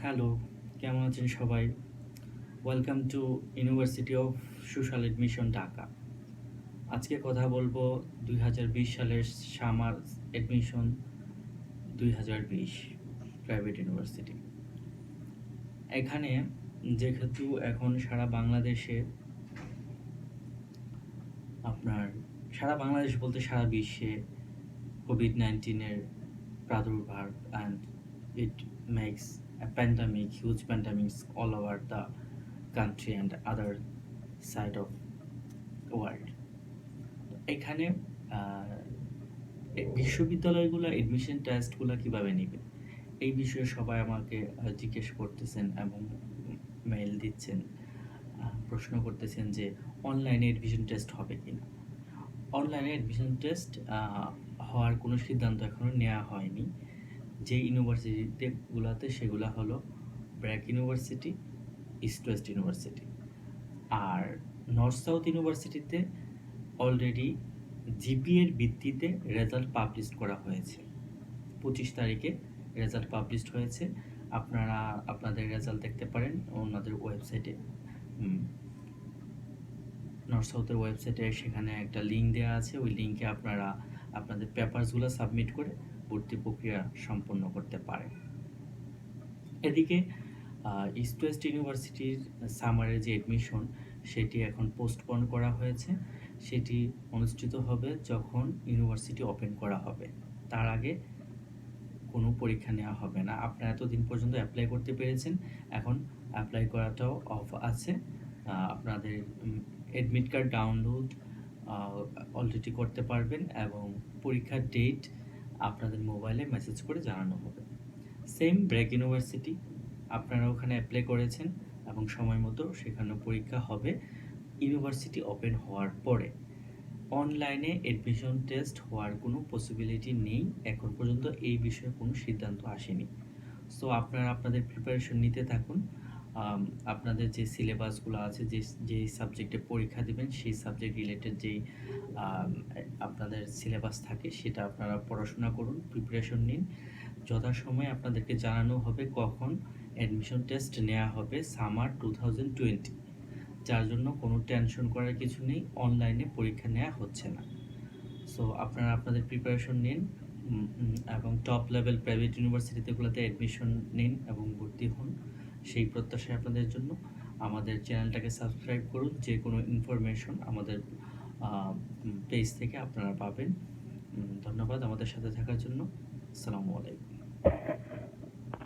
Hello, কেমন আছেন সবাই? Welcome to university of social admission Dhaka. আজকে কথা বলবো ২০২০ সালের সামার এডমিশন ২০২০ প্রাইভেট ইউনিভার্সিটি। এখানে যেহেতু এখন সারা বাংলাদেশে সারা বাংলাদেশ বলতে সারা বিশ্বে কোভিড-19 প্রাদুর্ভাব and it makes a pandemic, huge pandemics all over the country and other side of world. এখানে বিশ্ববিদ্যালয়গুলো এডমিশন টেস্টগুলো কিভাবে নেবে এই বিষয়ে সবাই আমাকে জিজ্ঞেস করতেছেন এবং মেইল দিচ্ছেন, প্রশ্ন করতেছেন যে অনলাইনে এডমিশন টেস্ট হবে কিনা। অনলাইনে এডমিশন টেস্ট হওয়ার কোনো সিদ্ধান্ত এখনও নেওয়া হয়নি। যে ইউনিভার্সিটিগুলোতে সেগুলো হলো BRAC university, east west university. আর নর্থ সাউথ ইউনিভার্সিটিতে অলরেডি জিপিএর ভিত্তিতে রেজাল্ট পাবলিশ করা হয়েছে। ২৫ তারিখে রেজাল্ট পাবলিশড হয়েছে। আপনারা আপনাদের রেজাল্ট দেখতে পারেন ওনাদের ওয়েবসাইটে, নর্থ সাউথের ওয়েবসাইটে। সেখানে একটা লিঙ্ক দেওয়া আছে, ওই লিঙ্কে আপনারা আপনাদের পেপারসগুলো সাবমিট করে ভর্তি প্রক্রিয়া সম্পন্ন করতে পারেন। এদিকে ইস্ট ওয়েস্ট ইউনিভার্সিটির সামারের যে এডমিশন সেটি এখন পোস্টপোন করা হয়েছে। সেটি অনুষ্ঠিত হবে যখন ইউনিভার্সিটি ওপেন করা হবে, তার আগে কোনো পরীক্ষা নেওয়া হবে না। আপনারা এতদিন পর্যন্ত অ্যাপ্লাই করতে পেরেছেন, এখন অ্যাপ্লাই করাটাও অফ আছে। আপনাদের অ্যাডমিট কার্ড ডাউনলোড অলরেডি করতে পারবেন এবং পরীক্ষার ডেট আপনাদের মোবাইলে মেসেজ করে জানানো হবে। সেম ব্র্যাক ইউনিভার্সিটি, আপনারা ওখানে অ্যাপ্লাই করেছেন এবং সময় মতো সেখানে পরীক্ষা হবে ইউনিভার্সিটি ওপেন হওয়ার পরে। অনলাইনে এডমিশন টেস্ট হওয়ার কোনো পসিবিলিটি নেই, এখন পর্যন্ত এই বিষয়ে কোনো সিদ্ধান্ত আসেনি। সো আপনারা আপনাদের প্রিপারেশন নিতে থাকুন। আপনাদের যে সিলেবাসগুলো আছে, যে সাবজেক্টে পরীক্ষা দেবেন সেই সাবজেক্ট রিলেটেড যেই আপনাদের সিলেবাস থাকে সেটা আপনারা পড়াশোনা করুন, প্রিপারেশন নিন। যথাসময়ে আপনাদেরকে জানানো হবে কখন অ্যাডমিশন টেস্ট নেওয়া হবে সামার 2020, যার জন্য কোনো টেনশন করার কিছু নেই, অনলাইনে পরীক্ষা নেওয়া হচ্ছে না। সো আপনারা আপনাদের প্রিপারেশন নিন এবং টপ লেভেল প্রাইভেট ইউনিভার্সিটিগুলোতে অ্যাডমিশন নিন এবং ভর্তি হন, সেই প্রত্যাশায় আপনাদের জন্য। আমাদের চ্যানেলটাকে সাবস্ক্রাইব করুন, যে কোনো ইনফরমেশন আমাদের পেজ থেকে আপনারা পাবেন। ধন্যবাদ আমাদের সাথে থাকার জন্য। আসসালামু আলাইকুম।